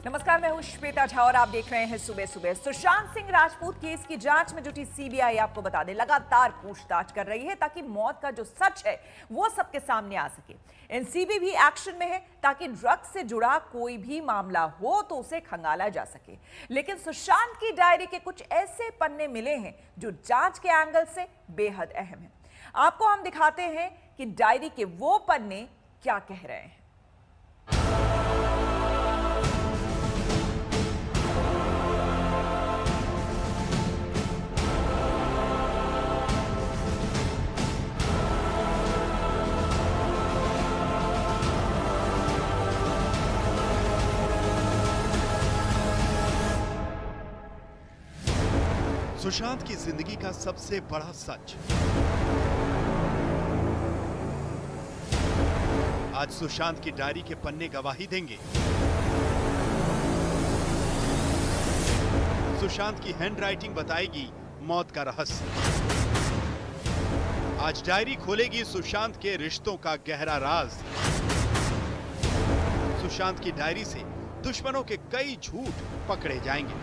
नमस्कार, मैं हूं श्वेता झा और आप देख रहे हैं सुबह सुबह। सुशांत सिंह राजपूत केस की जांच में जुटी सीबीआई आपको बता दें लगातार पूछताछ कर रही है ताकि मौत का जो सच है वो सबके सामने आ सके। एनसीबी भी एक्शन में है ताकि ड्रग्स से जुड़ा कोई भी मामला हो तो उसे खंगाला जा सके। लेकिन सुशांत की डायरी के कुछ ऐसे पन्ने मिले हैं जो जांच के एंगल से बेहद अहम है। आपको हम दिखाते हैं कि डायरी के वो पन्ने क्या कह रहे हैं। सुशांत की जिंदगी का सबसे बड़ा सच। आज सुशांत की डायरी के पन्ने गवाही देंगे। सुशांत की हैंडराइटिंग बताएगी मौत का रहस्य। आज डायरी खोलेगी सुशांत के रिश्तों का गहरा राज। सुशांत की डायरी से दुश्मनों के कई झूठ पकड़े जाएंगे।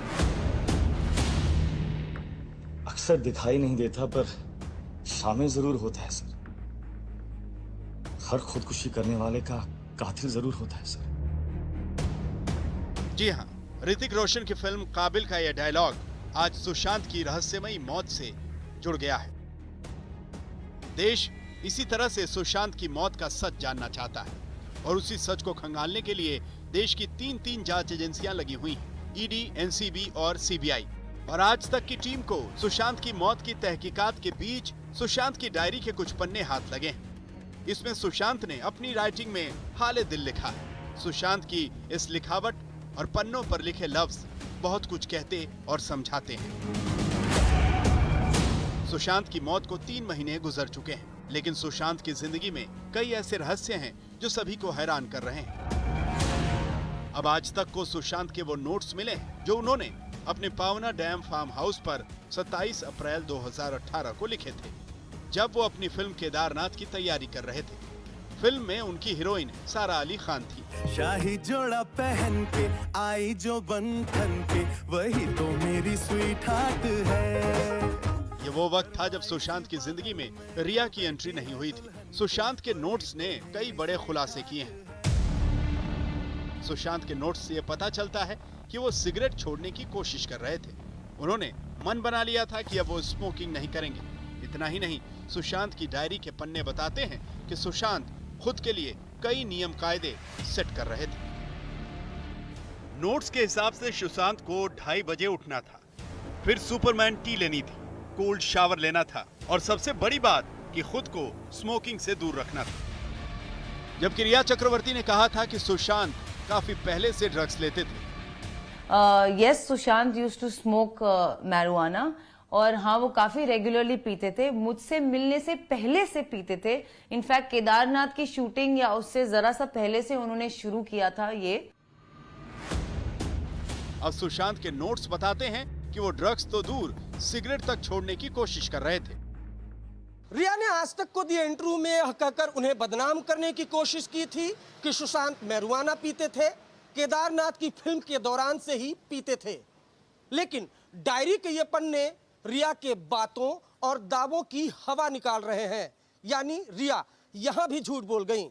अक्सर दिखाई नहीं देता पर शामिल जरूर होता है सर। हर खुदकुशी करने वाले का कातिल जरूर होता है सर। जी हां, ऋतिक रोशन की फिल्म काबिल का यह डायलॉग आज सुशांत की रहस्यमयी मौत से जुड़ गया है। देश इसी तरह से सुशांत की मौत का सच जानना चाहता है और उसी सच को खंगालने के लिए देश की तीन जांच एजेंसियां लगी हुई हैं, ईडी, एनसीबी और सीबीआई। और आज तक की टीम को सुशांत की मौत की तहकीकात के बीच सुशांत की डायरी के कुछ पन्ने हाथ लगे हैं। इसमें सुशांत ने अपनी राइटिंग में हाले दिल लिखा है। सुशांत की इस लिखावट और पन्नों पर लिखे लफ्ज बहुत कुछ कहते और समझाते हैं। सुशांत की मौत को 3 महीने गुजर चुके हैं, लेकिन सुशांत की जिंदगी में कई ऐसे रहस्य हैं जो सभी को हैरान कर रहे हैं। अब आज तक को सुशांत के वो नोट्स मिले जो उन्होंने अपने पावना डैम फार्म हाउस पर 27 अप्रैल 2018 को लिखे थे, जब वो अपनी फिल्म केदारनाथ की तैयारी कर रहे थे। फिल्म में उनकी हीरोइन सारा अली खान थी। शाही जोड़ा पहन के आई जो बंधन के, वही तो मेरी स्वीट हार्ट है। ये वो वक्त था जब सुशांत की जिंदगी में रिया की एंट्री नहीं हुई थी। सुशांत के नोट्स ने कई बड़े खुलासे किए हैं। सुशांत के नोट्स से ये पता चलता है कि वो सिगरेट छोड़ने की कोशिश कर रहे थे। उन्होंने मन बना लिया था कि अब वो स्मोकिंग नहीं करेंगे। इतना ही नहीं, सुशांत की डायरी के पन्ने बताते हैं कि सुशांत खुद के लिए कई नियम कायदे सेट कर रहे थे। नोट्स के हिसाब से सुशांत को 2:30 बजे उठना था, फिर सुपरमैन टी लेनी थी, कोल्ड शावर लेना था और सबसे बड़ी बात कि खुद को स्मोकिंग से दूर रखना था। जबकि रिया चक्रवर्ती ने कहा था कि सुशांत काफी पहले से ड्रग्स लेते थे। Yes, Sushant used to smoke marijuana और हाँ, वो काफी रेगुलरली पीते थे। मुझसे मिलने से पहले से पीते थे। इनफैक्ट केदारनाथ की शूटिंग या उससे जरा सा पहले से उन्होंने शुरू किया था ये। अब सुशांत के नोट्स बताते हैं कि वो ड्रग्स तो दूर, सिगरेट तक छोड़ने की कोशिश कर रहे थे। रिया ने आज तक को दिए इंटरव्यू में यह कहकर उन्हें बदनाम करने की कोशिश की थी कि सुशांत मैरिजुआना पीते थे, केदारनाथ की फिल्म के दौरान से ही पीते थे। लेकिन डायरी के ये पन्ने रिया के बातों और दावों की हवा निकाल रहे हैं। यानी रिया यहां भी झूठ बोल गई।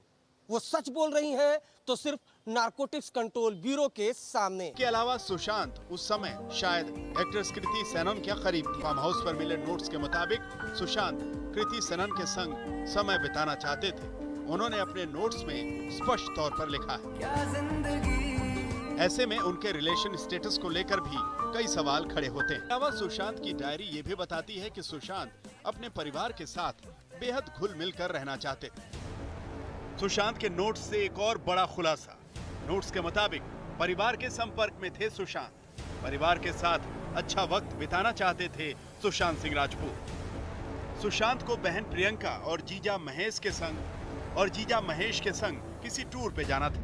वो सच बोल रही हैं तो सिर्फ नारकोटिक्स कंट्रोल ब्यूरो के सामने। के अलावा सुशांत उस समय शायद एक्ट्रेस कृति सेनन के करीब थी। फार्म हाउस पर मिले नोट्स के मुताबिक सुशांत कृति सेनन के संग समय बिताना चाहते थे। उन्होंने अपने नोट्स में स्पष्ट तौर पर लिखा है। ऐसे में उनके रिलेशन स्टेटस को लेकर भी कई सवाल खड़े होते हैं। अलावा सुशांत की डायरी ये भी बताती है कि सुशांत अपने परिवार के साथ बेहद घुल मिल कर रहना चाहते थे। सुशांत के नोट्स से एक और बड़ा खुलासा। नोट्स के मुताबिक परिवार के संपर्क में थे सुशांत। परिवार के साथ अच्छा वक्त बिताना चाहते थे सुशांत सिंह राजपूत। सुशांत को बहन प्रियंका और जीजा महेश के संग किसी टूर पे जाना था।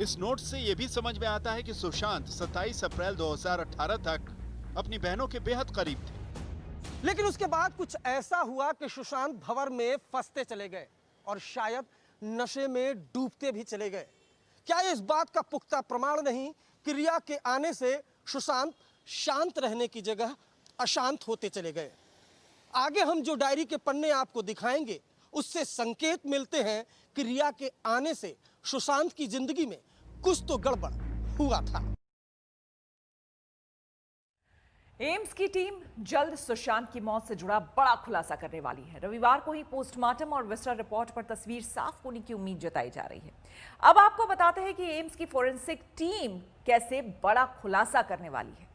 इस नोट से यह भी समझ में आता है कि सुशांत 27 अप्रैल 2018 तक अपनी बहनों के बेहद करीब थे। लेकिन उसके बाद कुछ ऐसा हुआ कि सुशांत भंवर में फंसते चले गए और शायद नशे में डूबते भी चले गए। क्या इस बात का पुख्ता प्रमाण नहीं कि रिया के आने से सुशांत शांत रहने की जगह अशांत होते चले गए। आगे हम जो डायरी के पन्ने आपको दिखाएंगे उससे संकेत मिलते हैं कि रिया के आने से सुशांत की जिंदगी में कुछ तो गड़बड़ हुआ था। एम्स की टीम जल्द सुशांत की मौत से जुड़ा बड़ा खुलासा करने वाली है। रविवार को ही पोस्टमार्टम और विस्टा रिपोर्ट पर तस्वीर साफ होने की उम्मीद जताई जा रही है। अब आपको बताते हैं कि एम्स की फोरेंसिक टीम कैसे बड़ा खुलासा करने वाली है।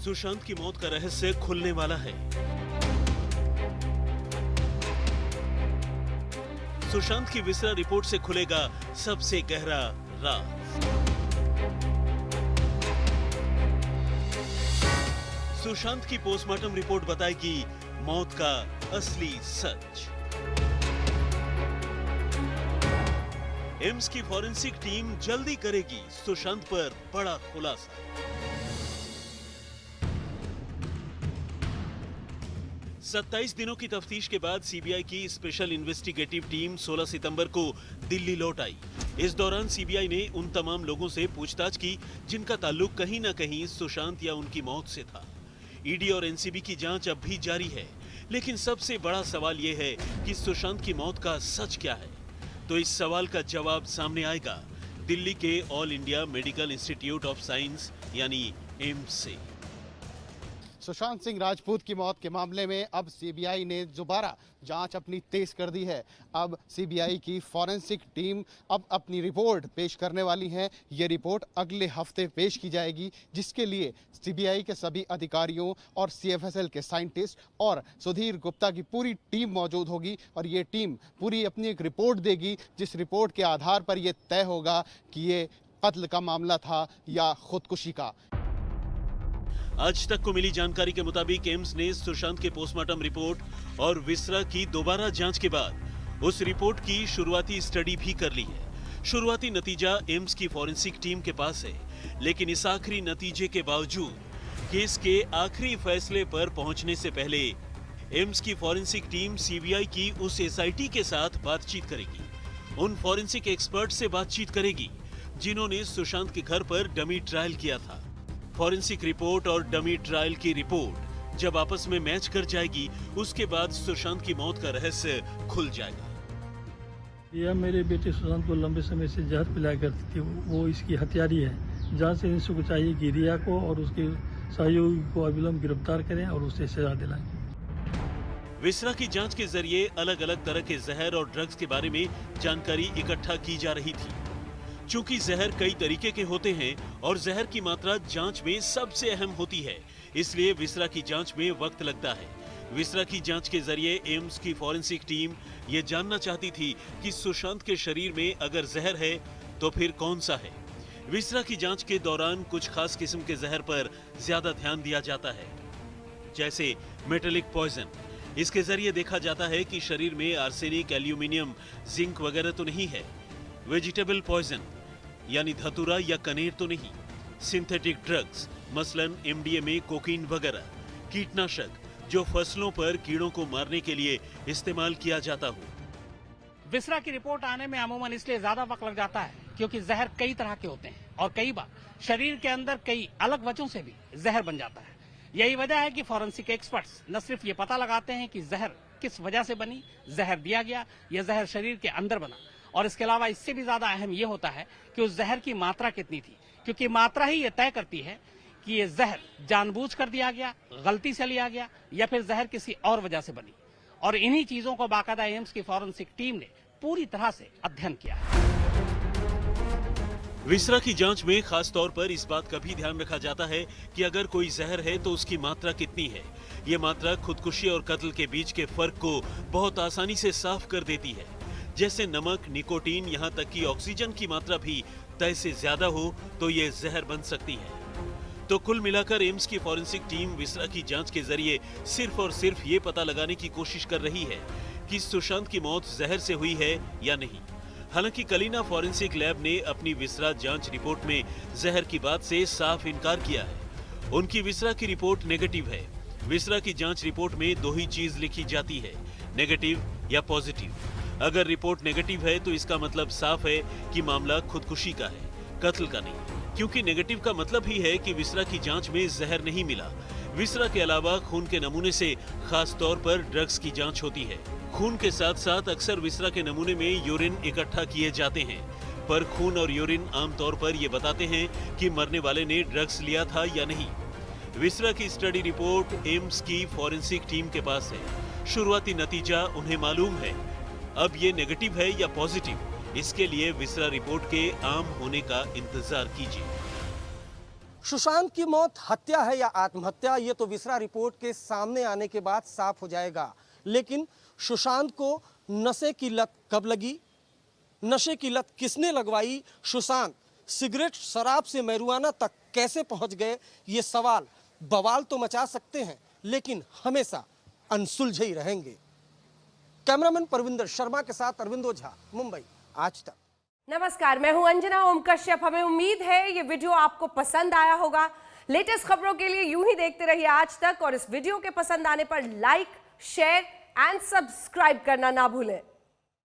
सुशांत की मौत का रहस्य खुलने वाला है। सुशांत की विस्टा रिपोर्ट से खुलेगा सबसे गहरा राज। सुशांत की पोस्टमार्टम रिपोर्ट बताएगी मौत का असली सच। एम्स की फॉरेंसिक टीम जल्दी करेगी सुशांत पर बड़ा खुलासा। सत्ताईस दिनों की तफ्तीश के बाद सीबीआई की स्पेशल इन्वेस्टिगेटिव टीम 16 सितंबर को दिल्ली लौट आई। इस दौरान सीबीआई ने उन तमाम लोगों से पूछताछ की जिनका ताल्लुक कहीं न कहीं सुशांत या उनकी मौत से था। ईडी और एनसीबी की जांच अब भी जारी है, लेकिन सबसे बड़ा सवाल यह है कि सुशांत की मौत का सच क्या है। तो इस सवाल का जवाब सामने आएगा दिल्ली के all India medical institute of science यानी एम्स से। सुशांत सिंह राजपूत की मौत के मामले में अब सीबीआई ने दोबारा जांच अपनी तेज कर दी है। अब सीबीआई की फॉरेंसिक टीम अब अपनी रिपोर्ट पेश करने वाली है। ये रिपोर्ट अगले हफ्ते पेश की जाएगी, जिसके लिए सीबीआई के सभी अधिकारियों और सीएफएसएल के साइंटिस्ट और सुधीर गुप्ता की पूरी टीम मौजूद होगी और ये टीम पूरी अपनी एक रिपोर्ट देगी, जिस रिपोर्ट के आधार पर यह तय होगा कि ये कत्ल का मामला था या खुदकुशी का। आज तक को मिली जानकारी के मुताबिक एम्स ने सुशांत के पोस्टमार्टम रिपोर्ट और विस्टा की दोबारा जांच के बाद उस रिपोर्ट की शुरुआती स्टडी भी कर ली है। शुरुआती नतीजा एम्स की फॉरेंसिक टीम के पास है, लेकिन इस आखिरी नतीजे के बावजूद केस के आखिरी फैसले पर पहुंचने से पहले एम्स की फॉरेंसिक टीम सीबीआई की उस एसआईटी के साथ बातचीत करेगी। उन फॉरेंसिक एक्सपर्ट से बातचीत करेगी जिन्होंने सुशांत के घर पर डमी ट्रायल किया था। फॉरेंसिक रिपोर्ट और डमी ट्रायल की रिपोर्ट जब आपस में मैच कर जाएगी, उसके बाद सुशांत की मौत का रहस्य खुल जाएगा। यह मेरे बेटे सुशांत को लंबे समय से जहर पिलाया करती थी, वो इसकी हत्यारी है। जांच एजेंसी को चाहिए कि रिया को और उसके सहयोगी को अविलंब गिरफ्तार करें और उसे सजा दिलाएं। विस्टा की जांच के जरिए अलग अलग तरह के जहर और ड्रग्स के बारे में जानकारी इकट्ठा की जा रही थी। चूंकि जहर कई तरीके के होते हैं और जहर की मात्रा जांच में सबसे अहम होती है, इसलिए विस्टा की जांच में वक्त लगता है। विस्टा की जांच के जरिए एम्स की फॉरेंसिक टीम ये जानना चाहती थी कि सुशांत के शरीर में अगर जहर है तो फिर कौन सा है। विस्टा की जांच के दौरान कुछ खास किस्म के जहर पर ज्यादा ध्यान दिया जाता है, जैसे मेटेलिक पॉइजन। इसके जरिए देखा जाता है कि शरीर में आर्सेनिक, एल्यूमिनियम, जिंक वगैरह तो नहीं है। वेजिटेबल पॉइजन यानी धतूरा या कनेर तो नहीं। सिंथेटिक ड्रग्स मसलन एमडीएमए, कोकीन वगैरह। कीटनाशक जो फसलों पर कीड़ों को मारने के लिए इस्तेमाल किया जाता हो। विस्टा की रिपोर्ट आने में अमूमन इसलिए ज्यादा वक्त लग जाता है क्योंकि जहर कई तरह के होते हैं और कई बार शरीर के अंदर कई अलग वजहों से भी जहर बन जाता है। यही वजह है कि फॉरेंसिक एक्सपर्ट्स न सिर्फ ये पता लगाते हैं कि जहर किस वजह से बनी, जहर दिया गया या जहर शरीर के अंदर बना, और इसके अलावा इससे भी ज्यादा अहम यह होता है कि उस जहर की मात्रा कितनी थी, क्योंकि मात्रा ही ये तय करती है कि ये जहर जानबूझकर दिया गया, गलती से लिया गया या फिर जहर किसी और वजह से बनी। और इन्हीं चीजों को बाकायदा एम्स की फॉरेंसिक टीम ने पूरी तरह से अध्ययन किया है। विस्टा की जांच में खास तौर पर इस बात का भी ध्यान रखा जाता है कि अगर कोई जहर है तो उसकी मात्रा कितनी है। ये मात्रा खुदकुशी और कत्ल के बीच के फर्क को बहुत आसानी से साफ कर देती है। जैसे नमक, निकोटीन, यहाँ तक कि ऑक्सीजन की मात्रा भी तय से ज्यादा हो तो ये जहर बन सकती है। तो कुल मिलाकर एम्स की फॉरेंसिक टीम विस्टा की जांच के जरिए सिर्फ और सिर्फ ये पता लगाने की कोशिश कर रही है कि सुशांत की मौत जहर से हुई है या नहीं। हालांकि कलीना फॉरेंसिक लैब ने अपनी विसरा जांच रिपोर्ट में जहर की बात से साफ इनकार किया है। उनकी विसरा की रिपोर्ट नेगेटिव है। विसरा की जांच रिपोर्ट में दो ही चीज लिखी जाती है, नेगेटिव या पॉजिटिव। अगर रिपोर्ट नेगेटिव है तो इसका मतलब साफ है कि मामला खुदकुशी का है, कत्ल का नहीं, क्योंकि नेगेटिव का मतलब ही है कि विसरा की जांच में जहर नहीं मिला। विसरा के अलावा खून के नमूने से खास तौर पर ड्रग्स की जांच होती है। खून के साथ साथ अक्सर विसरा के नमूने में यूरिन इकट्ठा किए जाते हैं, पर खून और यूरिन आमतौर पर ये बताते हैं कि मरने वाले ने ड्रग्स लिया था या नहीं। विसरा की स्टडी रिपोर्ट एम्स की फॉरेंसिक टीम के पास है। शुरुआती नतीजा उन्हें मालूम है। अब ये नेगेटिव है या पॉजिटिव, इसके लिए विसरा रिपोर्ट के आम होने का इंतजार कीजिए। सुशांत की मौत हत्या है या आत्महत्या, ये तो विसरा रिपोर्ट के सामने आने के बाद साफ हो जाएगा। लेकिन सुशांत को नशे की लत कब लगी, नशे की लत किसने लगवाई, सुशांत सिगरेट शराब से मैरुआना तक कैसे पहुंच गए, ये सवाल बवाल तो मचा सकते हैं लेकिन हमेशा अनसुलझे ही रहेंगे। कैमरामैन परविंदर शर्मा के साथ अरविंद ओझा, मुंबई, आज तक। नमस्कार, मैं हूं अंजना ओम कश्यप। हमें उम्मीद है ये वीडियो आपको पसंद आया होगा। लेटेस्ट खबरों के लिए यूं ही देखते रहिए आज तक, और इस वीडियो के पसंद आने पर लाइक, शेयर एंड सब्सक्राइब करना ना भूलें।